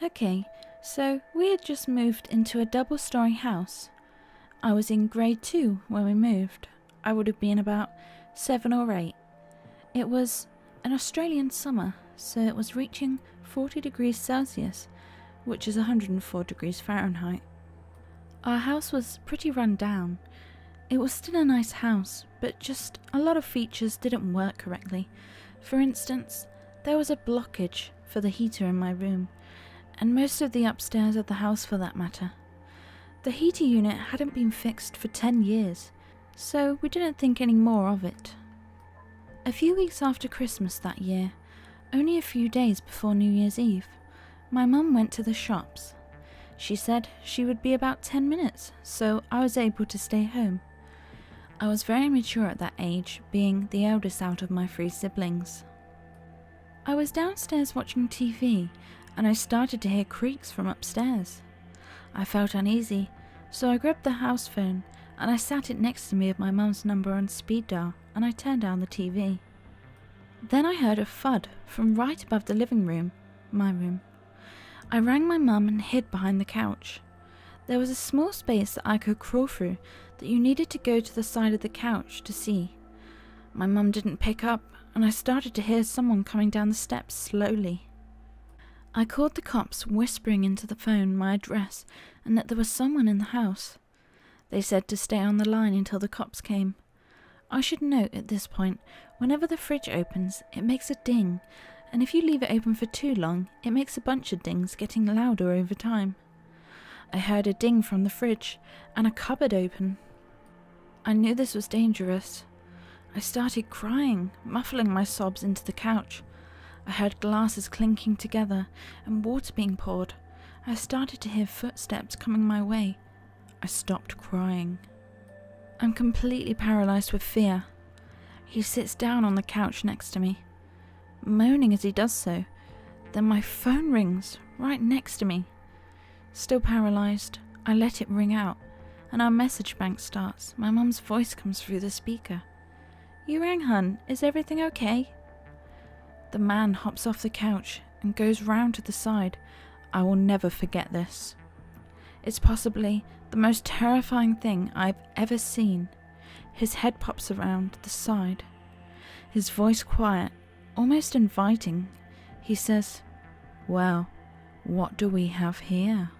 Okay, so we had just moved into a double-storey house. I was in grade 2 when we moved. I would have been about 7 or 8. It was an Australian summer, so it was reaching 40 degrees Celsius, which is 104 degrees Fahrenheit. Our house was pretty run down. It was still a nice house, but just a lot of features didn't work correctly. For instance, there was a blockage for the heater in my room, and most of the upstairs of the house for that matter. The heater unit hadn't been fixed for 10 years, so we didn't think any more of it. A few weeks after Christmas that year, only a few days before New Year's Eve, my mum went to the shops. She said she would be about 10 minutes, so I was able to stay home. I was very mature at that age, being the eldest out of my 3 siblings. I was downstairs watching TV, and I started to hear creaks from upstairs. I felt uneasy, so I grabbed the house phone and I sat it next to me with my mum's number on speed dial, and I turned down the TV. Then I heard a thud from right above the living room, my room. I rang my mum and hid behind the couch. There was a small space that I could crawl through that you needed to go to the side of the couch to see. My mum didn't pick up, and I started to hear someone coming down the steps slowly. I called the cops, whispering into the phone my address and that there was someone in the house. They said to stay on the line until the cops came. I should note at this point, whenever the fridge opens, it makes a ding, and if you leave it open for too long, it makes a bunch of dings, getting louder over time. I heard a ding from the fridge, and a cupboard open. I knew this was dangerous. I started crying, muffling my sobs into the couch. I heard glasses clinking together and water being poured. I started to hear footsteps coming my way. I stopped crying. I'm completely paralysed with fear. He sits down on the couch next to me, moaning as he does so. Then my phone rings right next to me. Still paralysed, I let it ring out, and our message bank starts. My mum's voice comes through the speaker. "You rang, hun. Is everything okay?" The man hops off the couch and goes round to the side. I will never forget this. It's possibly the most terrifying thing I've ever seen. His head pops around the side. His voice quiet, almost inviting. He says, "Well, what do we have here?"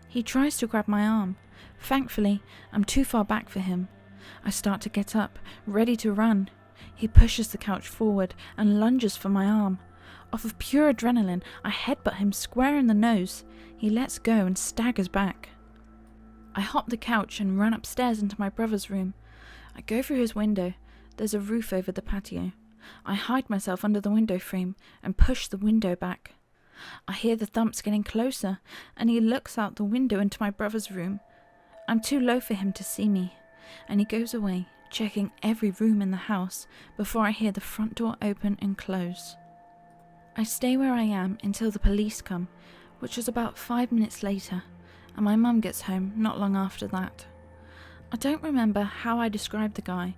He tries to grab my arm. Thankfully, I'm too far back for him. I start to get up, ready to run. He pushes the couch forward and lunges for my arm. Off of pure adrenaline, I headbutt him square in the nose. He lets go and staggers back. I hop the couch and run upstairs into my brother's room. I go through his window. There's a roof over the patio. I hide myself under the window frame and push the window back. I hear the thumps getting closer, and he looks out the window into my brother's room. I'm too low for him to see me, and he goes away, checking every room in the house before I hear the front door open and close. I stay where I am until the police come, which was about 5 minutes later, and my mum gets home not long after that. I don't remember how I described the guy,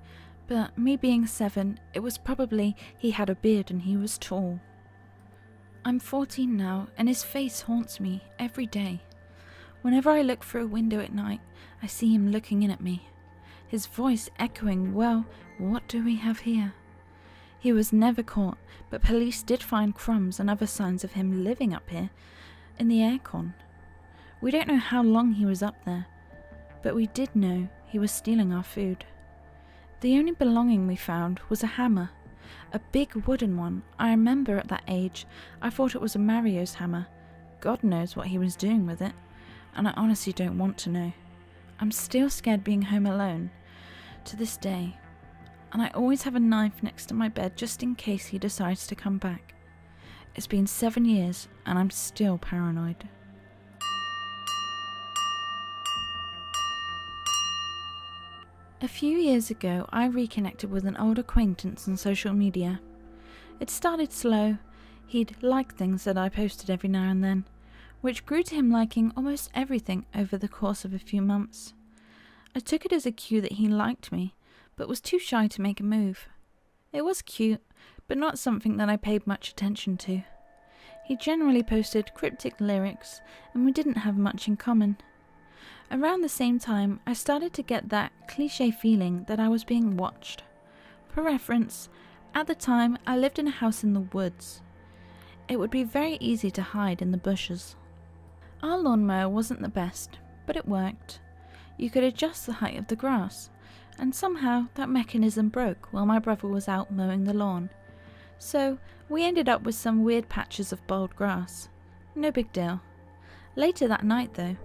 but me being 7, it was probably he had a beard and he was tall. I'm 14 now, and his face haunts me every day. Whenever I look through a window at night, I see him looking in at me. His voice echoing, "Well, what do we have here?" He was never caught, but police did find crumbs and other signs of him living up here, in the aircon. We don't know how long he was up there, but we did know he was stealing our food. The only belonging we found was a hammer, a big wooden one. I remember at that age, I thought it was a Mario's hammer. God knows what he was doing with it, and I honestly don't want to know. I'm still scared being home alone, to this day, and I always have a knife next to my bed just in case he decides to come back. It's been 7 years, and I'm still paranoid. A few years ago, I reconnected with an old acquaintance on social media. It started slow. He'd like things that I posted every now and then, which grew to him liking almost everything over the course of a few months. I took it as a cue that he liked me, but was too shy to make a move. It was cute, but not something that I paid much attention to. He generally posted cryptic lyrics, and we didn't have much in common. Around the same time, I started to get that cliché feeling that I was being watched. For reference, at the time I lived in a house in the woods. It would be very easy to hide in the bushes. Our lawnmower wasn't the best, but it worked. You could adjust the height of the grass, and somehow that mechanism broke while my brother was out mowing the lawn. So we ended up with some weird patches of bald grass. No big deal. Later that night though,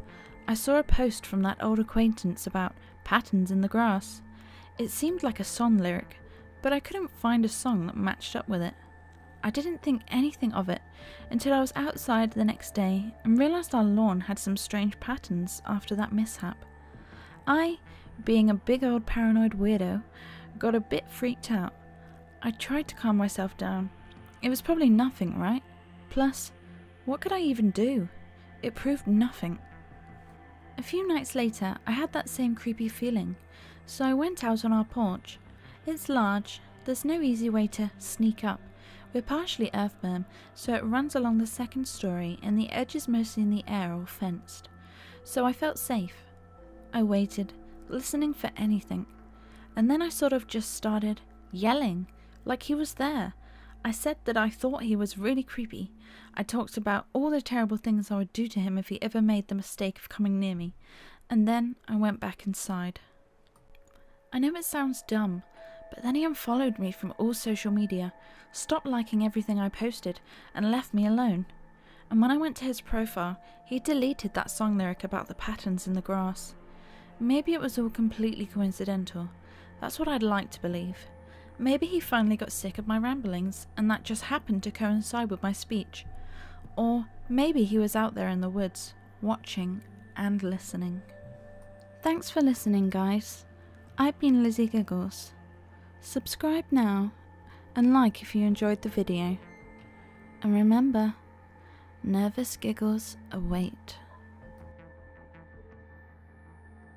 I saw a post from that old acquaintance about patterns in the grass. It seemed like a song lyric, but I couldn't find a song that matched up with it. I didn't think anything of it until I was outside the next day and realised our lawn had some strange patterns after that mishap. I, being a big old paranoid weirdo, got a bit freaked out. I tried to calm myself down. It was probably nothing, right? Plus, what could I even do? It proved nothing. A few nights later, I had that same creepy feeling, so I went out on our porch. It's large, there's no easy way to sneak up. We're partially earthworm, so it runs along the second story and the edge is mostly in the air or fenced. So I felt safe. I waited, listening for anything, and then I sort of just started yelling, like he was there. I said that I thought he was really creepy. I talked about all the terrible things I would do to him if he ever made the mistake of coming near me, and then I went back inside. I know it sounds dumb, but then he unfollowed me from all social media, stopped liking everything I posted, and left me alone. And when I went to his profile, he deleted that song lyric about the patterns in the grass. Maybe it was all completely coincidental. That's what I'd like to believe. Maybe he finally got sick of my ramblings, and that just happened to coincide with my speech. Or maybe he was out there in the woods, watching and listening. Thanks for listening, guys. I've been Lizzy Giggles. Subscribe now, and like if you enjoyed the video. And remember, nervous giggles await.